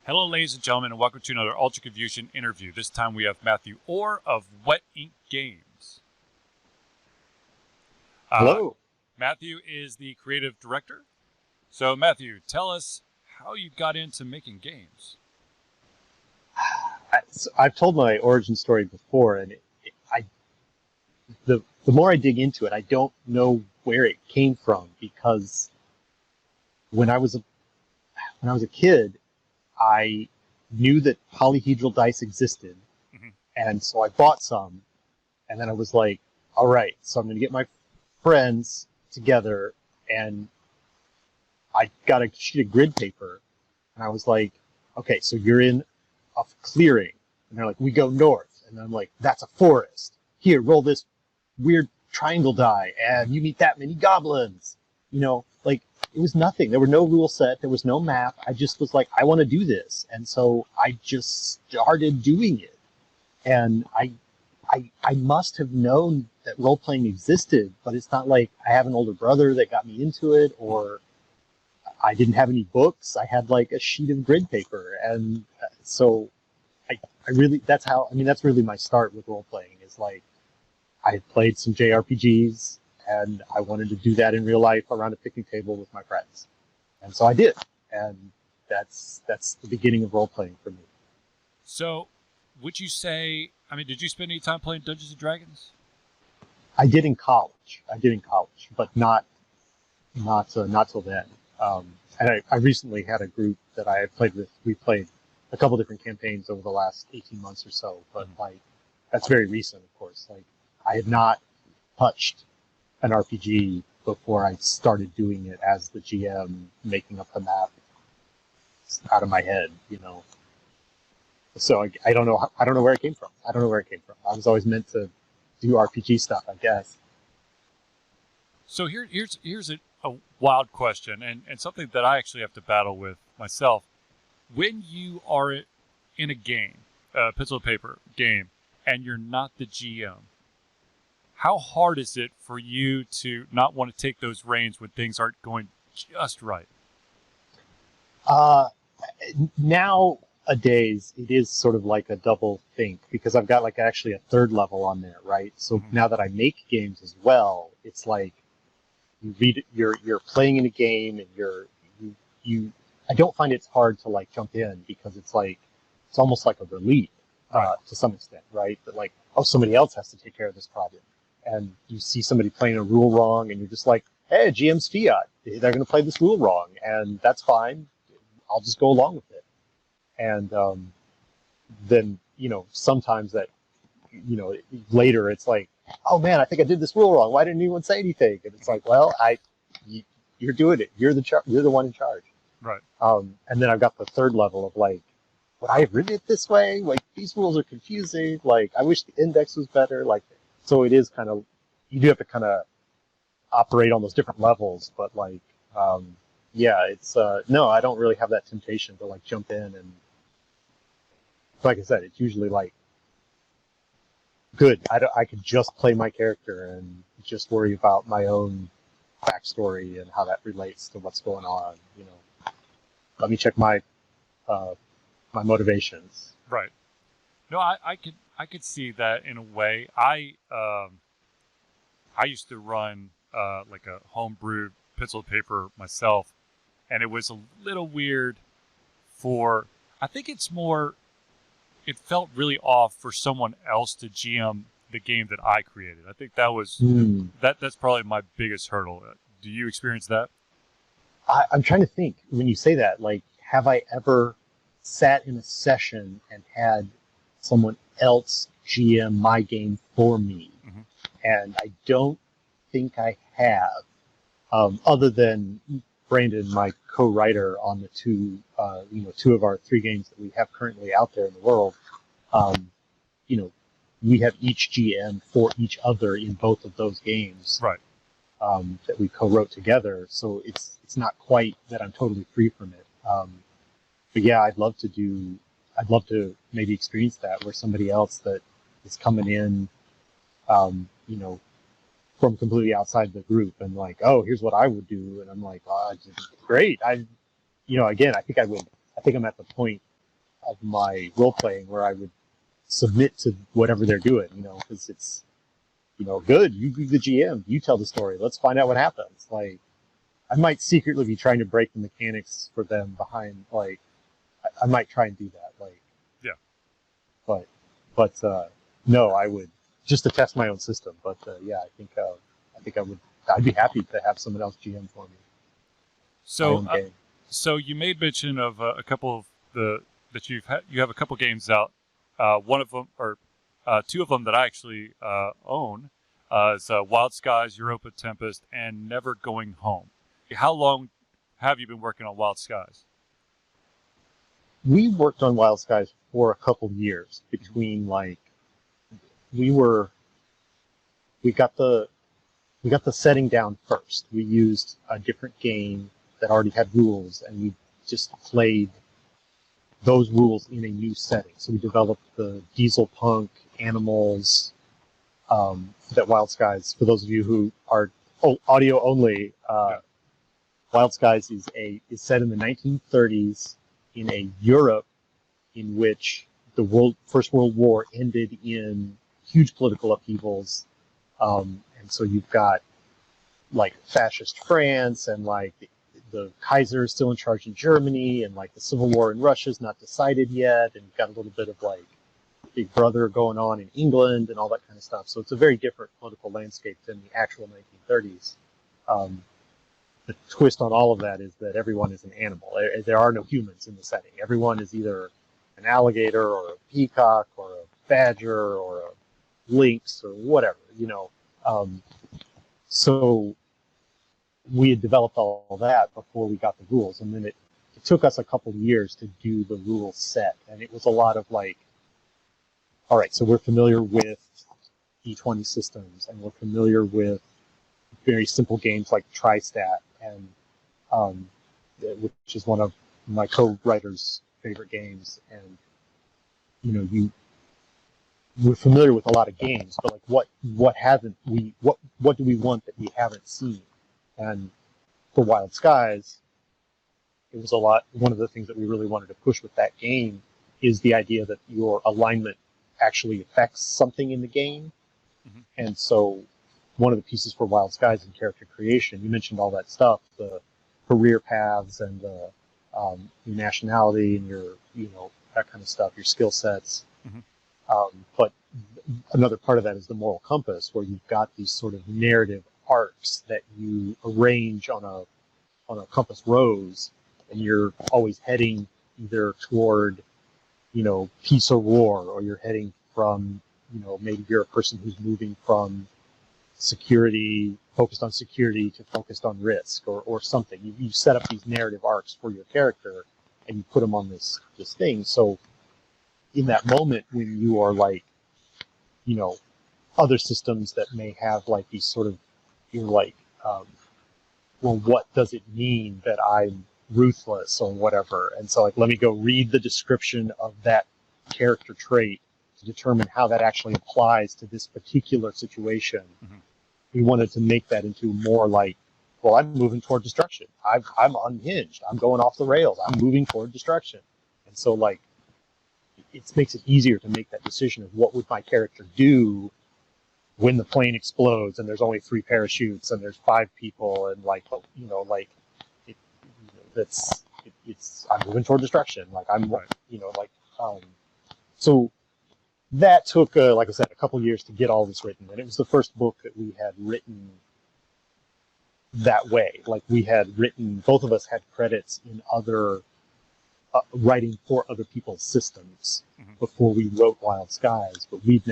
Hello, ladies and gentlemen, and welcome to another Ultra Confusion interview. This time we have Matthew Orr of Wet Ink Games. Hello. Matthew is the creative director. So, Matthew, tell us how you got into making games. I've told my origin story before, and the more I dig into it, I don't know where it came from, because when I was a kid, I knew that polyhedral dice existed, and so I bought some, and then I was like, all right, so I'm going to get my friends together, and I got a sheet of grid paper, and I was like, okay, so you're in a clearing, and they're like, we go north, and I'm like, that's a forest. Here, roll this weird triangle die, and you meet that many goblins. You know, like, it was nothing. There were no rule set. There was no map. I just was like, I want to do this. And so I just started doing it. And I must have known that role-playing existed, but it's not like I have an older brother that got me into it, or I didn't have any books. I had like a sheet of grid paper. And so I really, that's really my start with role-playing, is like, I had played some JRPGs, and I wanted to do that in real life around a picnic table with my friends. And so I did. And that's the beginning of role-playing for me. So, would you say, did you spend any time playing Dungeons & Dragons? I did in college, but not till then. And I recently had a group that I had played with. We played a couple different campaigns over the last 18 months or so, but like, that's very recent, of course. Like, I had not touched an RPG before I started doing it as the GM, making up the map out of my head, you know. So I don't know where it came from. I I was always meant to do RPG stuff, I guess. So here's a wild question, and something that I actually have to battle with myself. When you are in a game, a pencil and paper game, and you're not the GM, how hard is it for you to not want to take those reins when things aren't going just right? Nowadays, it is sort of like a double think, because I've got like actually a third level on there, right? So now that I make games as well, it's like you're playing in a game, and I don't find it's hard to like jump in, because it's almost like a relief to some extent, right? That like, oh, somebody else has to take care of this problem. And you see somebody playing a rule wrong, and you're just like, hey, GM's fiat. They're going to play this rule wrong, and that's fine. I'll just go along with it. And then, you know, sometimes that, you know, later it's like, oh man, I think I did this rule wrong. Why didn't anyone say anything? And it's like, well, you're doing it. You're the one in charge. Right. And then I've got the third level of like, would I have written it this way? Like, these rules are confusing. Like, I wish the index was better. Like, so it is kind of, you do have to kind of operate on those different levels, but like, yeah, it's, no, I don't really have that temptation to like jump in, and like I said, it's usually like, good, I could just play my character and just worry about my own backstory and how that relates to what's going on, you know. Let me check my motivations. Right. No, I could see that in a way. I used to run like a homebrewed pencil and paper myself, and it was a little weird I think it's more, it felt really off for someone else to GM the game that I created. I think that was, that's probably my biggest hurdle. Do you experience that? I'm trying to think, when you say that, like, have I ever sat in a session and had someone else GM my game for me? And I don't think I have, other than Brandon, my co-writer on the two of our 3 games that we have currently out there in the world. You know, we have each GM for each other in both of those games, right? That we co-wrote together. So it's not quite that I'm totally free from it. But yeah, I'd love to maybe experience that, where somebody else that is coming in, you know, from completely outside the group, and like, oh, here's what I would do, and I'm like, oh, great. Again, I think I'm at the point my role playing where I would submit to whatever they're doing, because it's, good. You be the GM. You tell the story. Let's find out what happens. Like, I might secretly be trying to break the mechanics for them behind. Like, I might try and do that. Like, Yeah. but no, I would just to test my own system. But yeah, I think I would. I'd be happy to have someone else GM for me. My So, own game. so you made mention of a couple of that you have a couple games out. One of them, or two of them that I actually own, is Wild Skies, Europa Tempest, and Never Going Home. How long have you been working on Wild Skies? We worked on Wild Skies for a couple years between like we were we got the setting down first. We used a different game that already had rules, and we just played those rules in a new setting. So we developed the diesel punk animals that Wild Skies. For those of you who are audio only, Wild Skies is set in the 1930s in a Europe in which the First World War ended in huge political upheavals, and so you've got like fascist France and like the Kaiser is still in charge in Germany, and like the Civil War in Russia is not decided yet, and you've got a little bit of like Big Brother going on in England and all that kind of stuff. So it's a very different political landscape than the actual 1930s. The twist on all of that is that everyone is an animal. There are no humans in the setting. Everyone is either an alligator or a peacock or a badger or a lynx or whatever, So we had developed all that before we got the rules, and then it took us a couple of years to do the rule set, and it was a lot of like, all right, so we're familiar with D20 systems, and we're familiar with very simple games like Tristat, and which is one of my co-writers' favorite games, and we're familiar with a lot of games, but like what do we want that we haven't seen? And for Wild Skies, it was one of the things that we really wanted to push with that game is the idea that your alignment actually affects something in the game. Mm-hmm. And so one of the pieces for Wild Skies in character creation, you mentioned all that stuff, the career paths and the your nationality and your, that kind of stuff, your skill sets. Mm-hmm. But another part of that is the moral compass, where you've got these sort of narrative arcs that you arrange on a compass rose, and you're always heading either toward, peace or war, or you're heading from, maybe you're a person who's moving from focused on security to focused on risk or something. You set up these narrative arcs for your character, and you put them on this thing. So in that moment when you are like, other systems that may have like these sort of, you're like, well, what does it mean that I'm ruthless or whatever? And so like, let me go read the description of that character trait to determine how that actually applies to this particular situation. Mm-hmm. We wanted to make that into more like, well, I'm moving toward destruction. I'm unhinged. I'm going off the rails. I'm moving toward destruction. And so like, it makes it easier to make that decision of what would my character do when the plane explodes and there's only 3 parachutes and there's 5 people and like, it's I'm moving toward destruction. Like I'm, Right. So that took, like I said, a couple years to get all this written, and it was the first book that we had written that way. Like we had written, both of us had credits in other writing for other people's systems Mm-hmm. before we wrote Wild Skies, but we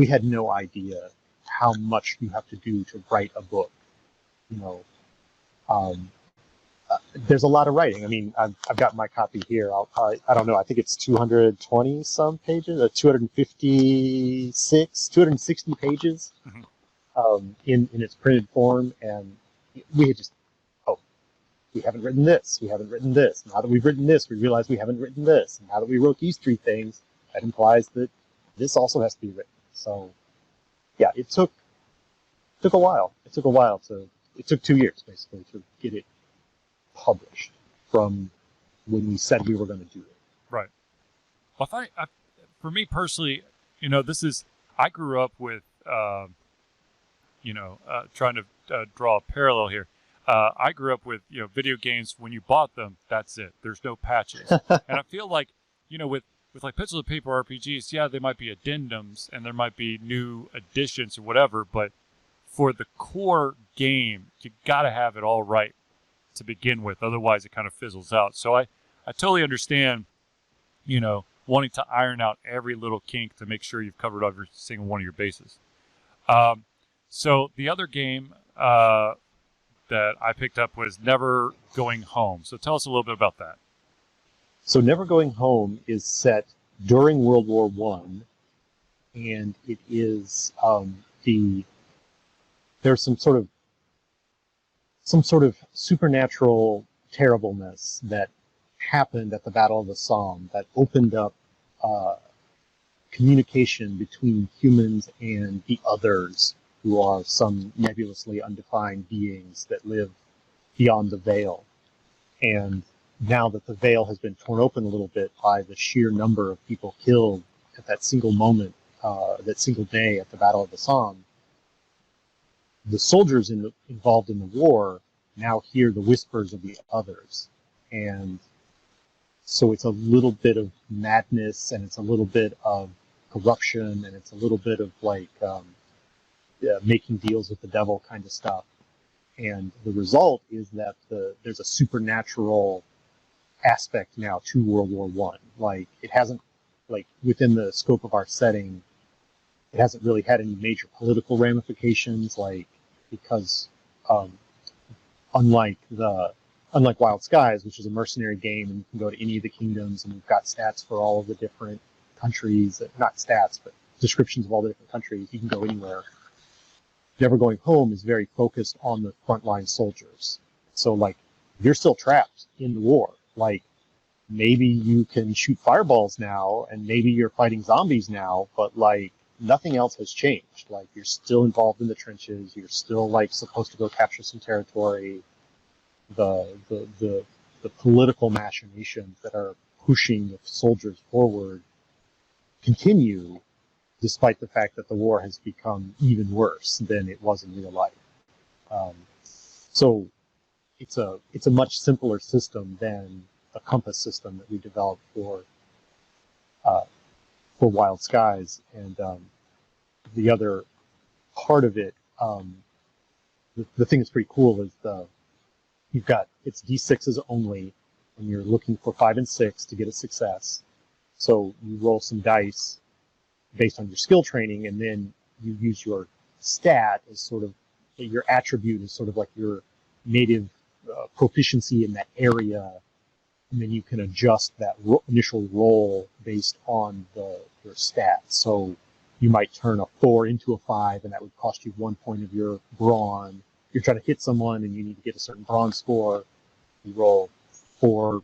had no idea how much you have to do to write a book. There's a lot of writing. I mean, I've got my copy here. I don't know. I think it's 220 some pages, 260 pages Mm-hmm. in its printed form, and we had just, we haven't written this. We haven't written this. Now that we've written this, we realize we haven't written this. And now that we wrote these 3 things, that implies that this also has to be written. So, yeah, it took a while. It took 2 years basically to get it published from when we said we were going to do it. Right. Well, for me personally, this is I grew up with trying to draw a parallel here. I grew up with video games. When you bought them, that's it. There's no patches, and I feel like with like pencil and paper RPGs, yeah, they might be addendums and there might be new additions or whatever, but for the core game, you got to have it all right to begin with. Otherwise, it kind of fizzles out. So I totally understand, wanting to iron out every little kink to make sure you've covered every single one of your bases. So the other game that I picked up was Never Going Home. So tell us a little bit about that. So Never Going Home is set during World War One, and it is there's some sort of supernatural terribleness that happened at the Battle of the Somme that opened up communication between humans and the others, who are some nebulously undefined beings that live beyond the veil. And now that the veil has been torn open a little bit by the sheer number of people killed at that single moment, that single day at the Battle of the Somme, the soldiers involved in the war now hear the whispers of the others. And so it's a little bit of madness, and it's a little bit of corruption, and it's a little bit of like making deals with the devil kind of stuff. And the result is that there's a supernatural aspect now to World War One. Like, it hasn't, like, within the scope of our setting, it hasn't really had any major political ramifications, like, because unlike Wild Skies, which is a mercenary game, and you can go to any of the kingdoms, and you've got stats for all of the different countries, not stats, but descriptions of all the different countries, you can go anywhere. Never Going Home is very focused on the frontline soldiers. So, like, you're still trapped in the war. Like, maybe you can shoot fireballs now, and maybe you're fighting zombies now, but, like, nothing else has changed. Like, you're still involved in the trenches. You're still, like, supposed to go capture some territory. The political machinations that are pushing the soldiers forward continue, despite the fact that the war has become even worse than it was in real life. So it's a much simpler system than the compass system that we developed for Wild Skies. And the other part of it, the thing that's pretty cool is it's D6s only, and you're looking for 5 and 6 to get a success. So you roll some dice based on your skill training, and then you use your stat as sort of, your attribute is sort of like your native proficiency in that area, and then you can adjust that initial roll based on your stats. So you might turn a 4 into a 5, and that would cost you 1 point of your brawn. You're trying to hit someone, and you need to get a certain brawn score. You roll 4,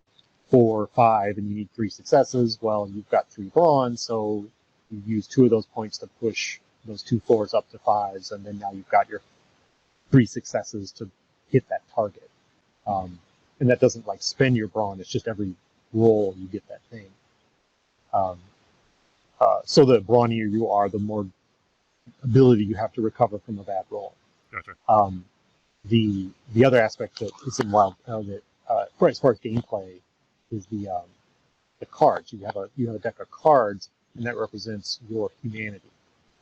4, 5, and you need 3 successes. Well, you've got 3 brawn, so you use 2 of those points to push those 2 4s up to 5s, and then now you've got your 3 successes to hit that target. And that doesn't, like, spend your brawn. It's just every roll you get that thing. So the brawnier you are, the more ability you have to recover from a bad roll. Gotcha. The other aspect that is in Wild that as far as gameplay is the cards. You have a deck of cards, and that represents your humanity.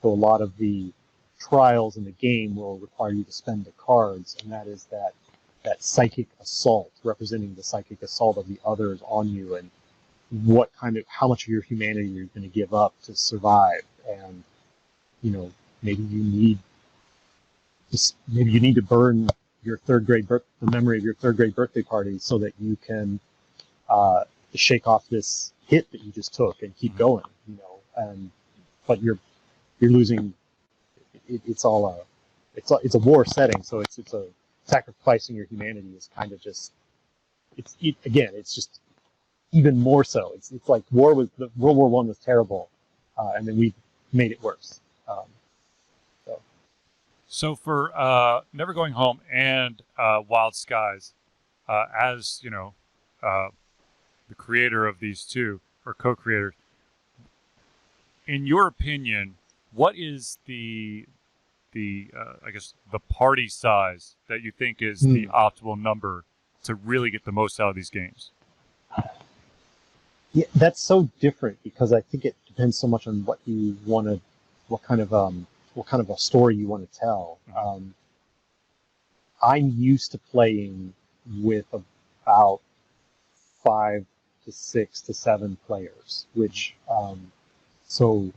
So a lot of the trials in the game will require you to spend the cards, and that is that psychic assault, representing the psychic assault of the others on you, and how much of your humanity you're going to give up to survive. And maybe you need to burn your the memory of your 3rd grade birthday party so that you can shake off this hit that you just took and keep going. But you're losing. It's a war setting, so it's a sacrificing your humanity is kind of just it's just even more so. It's like World War One was terrible, and then we made it worse. So for Never Going Home and Wild Skies, as the creator of these two, or co-creators, in your opinion, what is the I guess the party size that you think is the optimal number to really get the most out of these games? Yeah, that's so different because I think it depends so much on what you want to, what kind of a story you want to tell. I'm used to playing with about 5 to 6 to 7 players, which so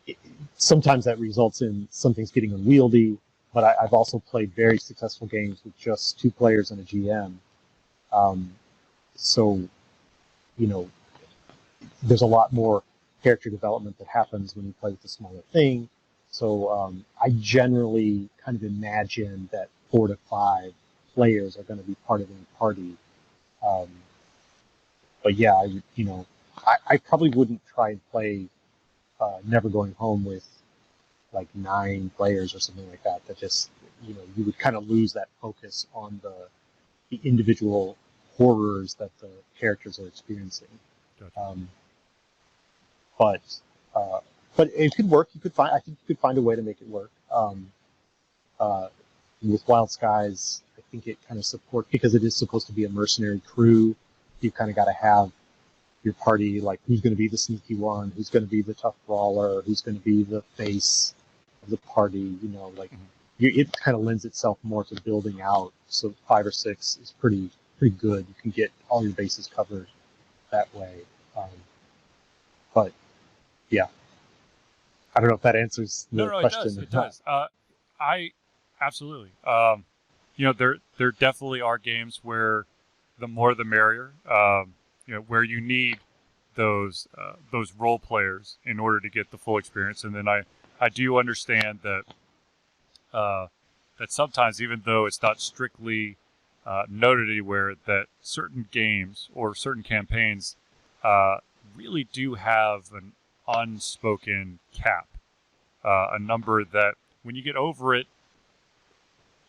it, sometimes that results in some things getting unwieldy. But I've also played very successful games with just 2 players and a GM. Um, so you know, there's a lot more character development that happens when you play with a smaller thing. So I generally kind of imagine that 4 to 5 players are going to be part of any party. Um, but yeah, I probably wouldn't try and play Never Going Home with like 9 players or something like that. That just, you would kind of lose that focus on the individual horrors that the characters are experiencing. Gotcha. But but it could work. I think you could find a way to make it work. Uh, with Wild Skies, I think it kind of supports, because it is supposed to be a mercenary crew. You kind of got to have your party, like who's going to be the sneaky one, who's going to be the tough brawler, who's going to be the face of the party. It kind of lends itself more to building out. So 5 or 6 is pretty good. You can get all your bases covered that way. But yeah, I don't know if that answers the question. It does. I absolutely. There definitely are games where the more the merrier. Where you need those role players in order to get the full experience. And then I do understand that that sometimes, even though it's not strictly noted anywhere, that certain games or certain campaigns really do have an unspoken cap, a number that when you get over it,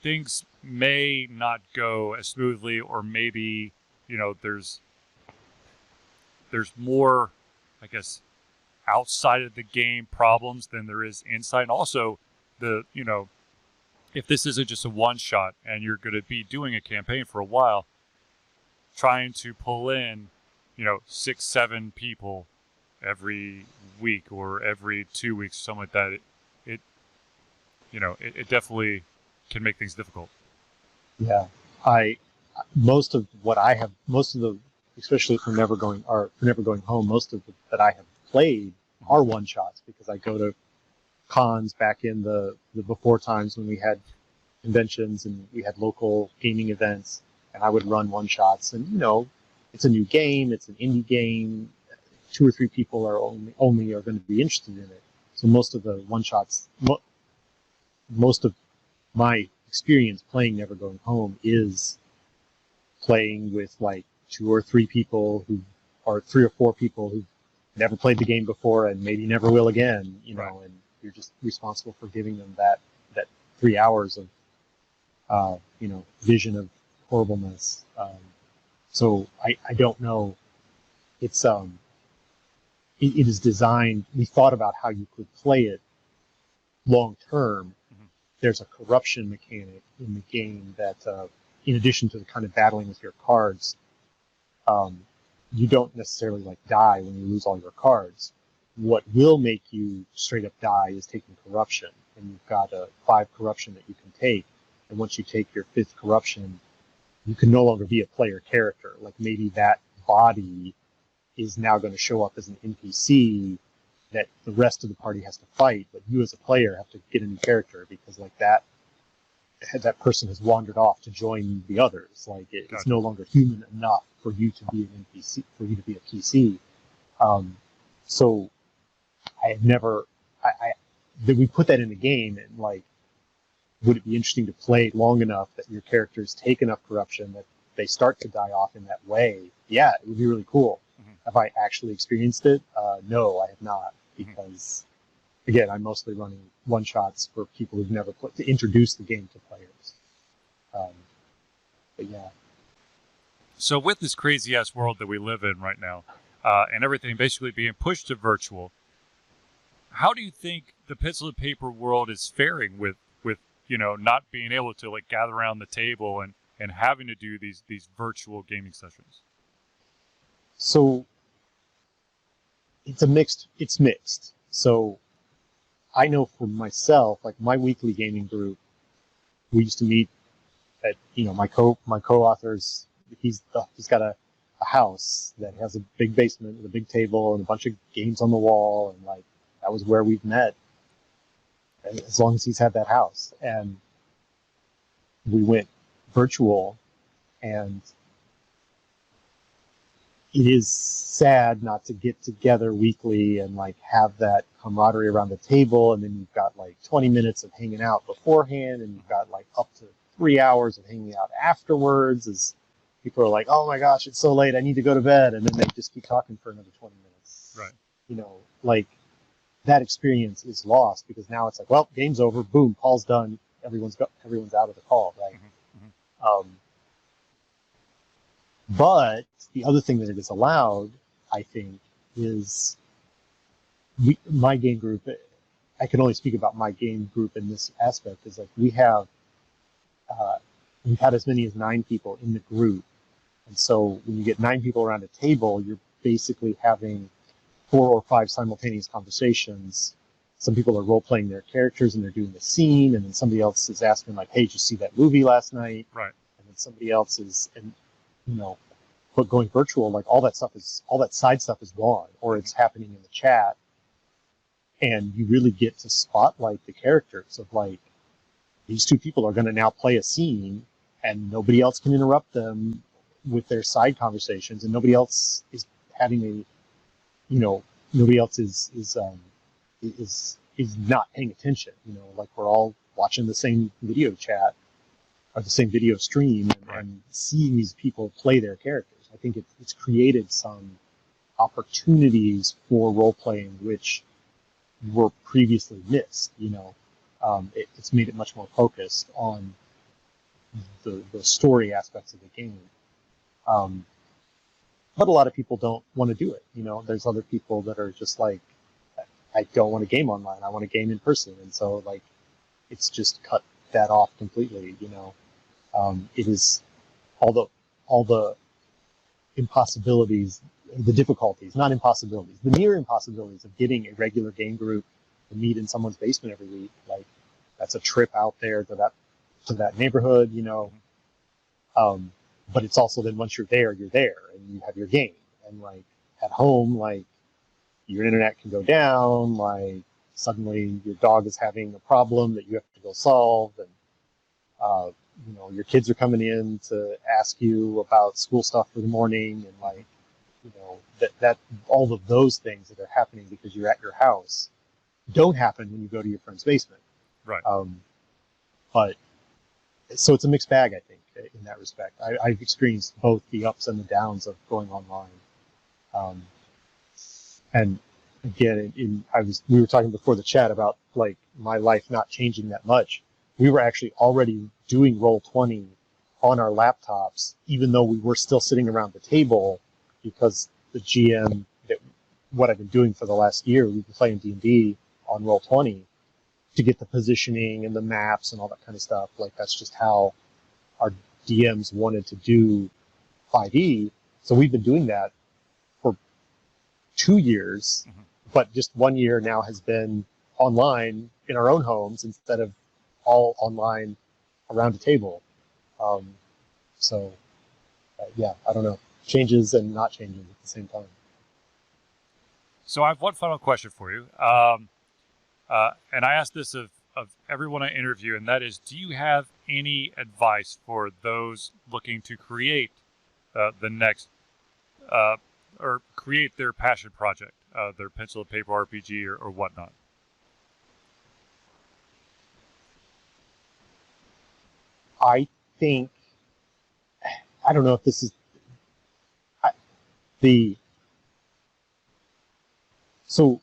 things may not go as smoothly, or maybe there's more, I guess, outside of the game problems than there is inside. And also, if this isn't just a one shot and you're going to be doing a campaign for a while, trying to pull in 6-7 people every week or every 2 weeks, something like that, it definitely can make things difficult. Yeah, most of the, especially for Never Going Home, most of that I have played are one shots, because I go to cons back in the before times when we had conventions and we had local gaming events, and I would run one shots. And it's a new game, it's an indie game. 2 or 3 people are only are going to be interested in it. So most of the one shots, most of my experience playing Never Going Home is playing with like 2 or 3 people or 3 or 4 people who've never played the game before and maybe never will again, Right. And you're just responsible for giving them that 3 hours of, vision of horribleness. So I don't know. It's it is designed. We thought about how you could play it long term. Mm-hmm. There's a corruption mechanic in the game that, in addition to the kind of battling with your cards, you don't necessarily die when you lose all your cards. What will make you straight up die is taking corruption, and you've got a 5 corruption that you can take. And once you take your 5th corruption, you can no longer be a player character. Like maybe that body is now going to show up as an NPC that the rest of the party has to fight, but you as a player have to get a new character, because that person has wandered off to join the others. It's Gotcha. no longer human enough for you to be an NPC, for you to be a PC. So I had never, that we put that in the game, and would it be interesting to play long enough that your characters take enough corruption that they start to die off in that way? Yeah, it would be really cool. Mm-hmm. Have I actually experienced it? No, I have not, because again, I'm mostly running one shots for people who've never played, to introduce the game to players. But yeah. So with this crazy ass world that we live in right now, and everything basically being pushed to virtual, how do you think the pencil and paper world is faring with not being able to like gather around the table and having to do these virtual gaming sessions? So it's mixed. So I know for myself, like my weekly gaming group, we used to meet at, my co-authors. He's got a house that has a big basement with a big table and a bunch of games on the wall, and like that was where we've met as long as he's had that house. And we went virtual, and it is sad not to get together weekly and like have that camaraderie around the table, and then you've got like 20 minutes of hanging out beforehand, and you've got like up to 3 hours of hanging out afterwards as people are like, oh my gosh, it's so late, I need to go to bed, and then they just keep talking for another 20 minutes. Right. Like that experience is lost because now it's like, well, game's over, boom, call's done, everyone's out of the call, right? Mm-hmm. But the other thing that it is allowed, I think, is my game group. I can only speak about my game group in this aspect. Is like we've had as many as 9 people in the group, and so when you get 9 people around a table, you're basically having 4 or 5 simultaneous conversations. Some people are role playing their characters and they're doing the scene, and then somebody else is asking like, "Hey, did you see that movie last night?" Right. And then somebody else is, but going virtual, like all that side stuff is gone, or it's happening in the chat, and you really get to spotlight the characters of like, these 2 people are going to now play a scene, and nobody else can interrupt them with their side conversations, and nobody else is having nobody else is not paying attention. Like we're all watching the same video chat or the same video stream and seeing these people play their characters. I think it's created some opportunities for role playing which were previously missed. It's made it much more focused on the story aspects of the game. But a lot of people don't want to do it. There's other people that are just like, I don't want to game online. I want to game in person. And so like, it's just cut that off completely. It is all the impossibilities, the difficulties, not impossibilities, the near impossibilities of getting a regular game group to meet in someone's basement every week. Like that's a trip out there to that neighborhood, but it's also then once you're there and you have your game, and like at home, like your internet can go down, like suddenly your dog is having a problem that you have to go solve, and your kids are coming in to ask you about school stuff for the morning, and like that all of those things that are happening because you're at your house don't happen when you go to your friend's basement. Right. But so it's a mixed bag, I think, in that respect. I've experienced both the ups and the downs of going online. And again, we were talking before the chat about like my life not changing that much. We were actually already doing Roll20 on our laptops, even though we were still sitting around the table, because the GM, what I've been doing for the last year, we've been playing D&D on Roll20 to get the positioning and the maps and all that kind of stuff. Like that's just how our DMs wanted to do 5e. So we've been doing that for 2 years, but just 1 year now has been online in our own homes instead of all online around a table. Yeah, I don't know. Changes and not changes at the same time. So I have one final question for you. And I ask this of everyone I interview, and that is, do you have any advice for those looking to create the next, or create their passion project, their pencil and paper RPG or whatnot? I think, I don't know if this is so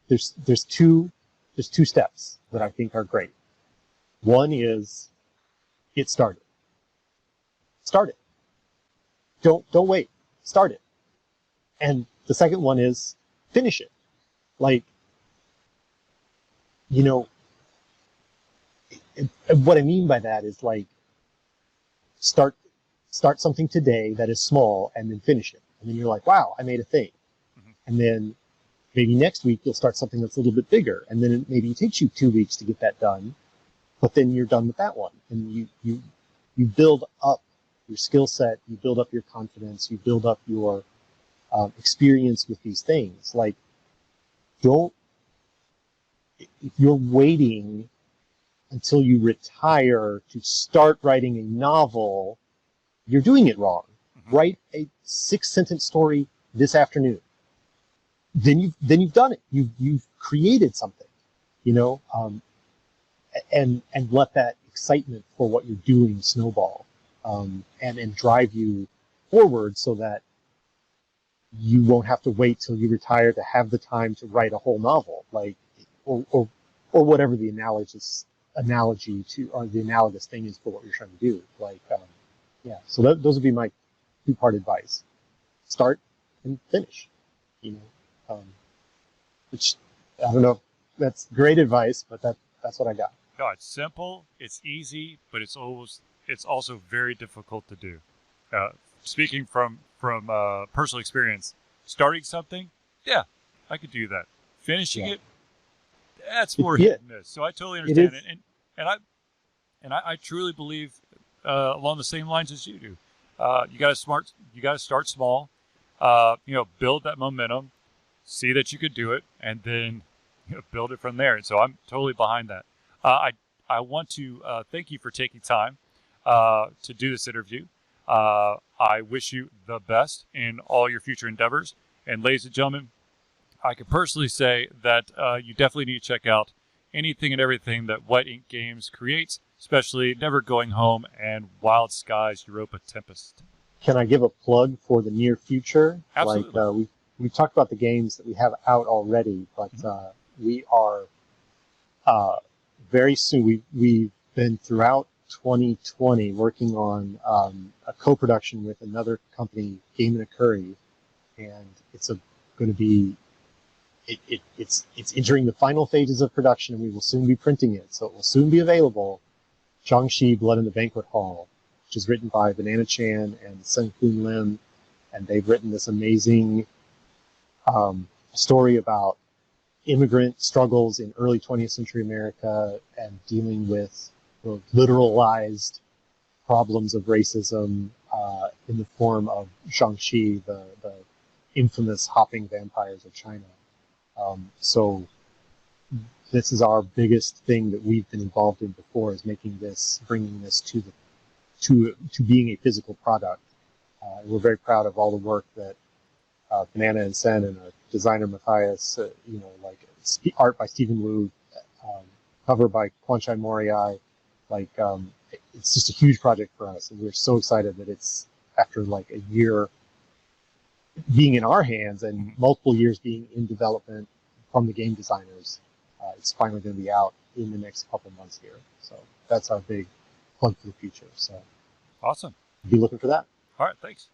there's two steps that I think are great. One is get started. Start it. Don't wait. Start it. And the second one is finish it. Like you know, what I mean by that is like start start something today that is small and then finish it. And then you're like, wow, I made a thing. Mhm. And then maybe next week you'll start something that's a little bit bigger. And then maybe it takes you 2 weeks to get that done, but then you're done with that one. And you build up your skill set, you build up your confidence, you build up your experience with these things. Like, don't, if you're waiting until you retire to start writing a novel, you're doing it wrong. Mhm. Write a 6-sentence story this afternoon. Then you've done it. You've created something, you know, and let that excitement for what you're doing snowball, and drive you forward so that you won't have to wait till you retire to have the time to write a whole novel, like or whatever the analogy to or the analogous thing is for what you're trying to do. Like, yeah. So those would be my two-part advice: start and finish. You know, which I don't know. If that's great advice, but that's what I got. No, it's simple, it's easy, but it's also very difficult to do. Uh, Speaking from personal experience, starting something, yeah, I could do that. Finishing Yeah, it, that's more yeah, hit and miss. So I totally it understand it, is. and I truly believe along the same lines as you do. You got to start small. Build that momentum, see that you could do it, and then build it from there. And so I'm totally behind that. I want to thank you for taking time to do this interview. I wish you the best in all your future endeavors. And ladies and gentlemen, I can personally say that you definitely need to check out anything and everything that White Ink Games creates, especially Never Going Home and Wild Skies Europa Tempest. Can I give a plug for the near future? Like, Absolutely. we talked about the games that we have out already, but Mhm. we are uh, very soon. We've been throughout 2020 working on a co-production with another company, Game and a Curry, and going to be it's entering the final phases of production, and we will soon be printing it, so it will soon be available. Jiangxi Blood in the Banquet Hall, which is written by Banana Chan and Sun Kun Lim, and they've written this amazing story about immigrant struggles in early 20th century America and dealing with the literalized problems of racism in the form of Jiangxi, the infamous hopping vampires of China. So this is our biggest thing that we've been involved in before, is bringing this to being a physical product. We're very proud of all the work that Banana and Sen and our designer Matthias, like art by Stephen Wu, um, cover by Kwanchai Moriai. Like, it's just a huge project for us, and we're so excited that it's after like a year being in our hands and Mhm. multiple years being in development from the game designers. It's finally going to be out in the next couple months here. So that's our big plug for the future. So Awesome. be looking for that. All right. Thanks.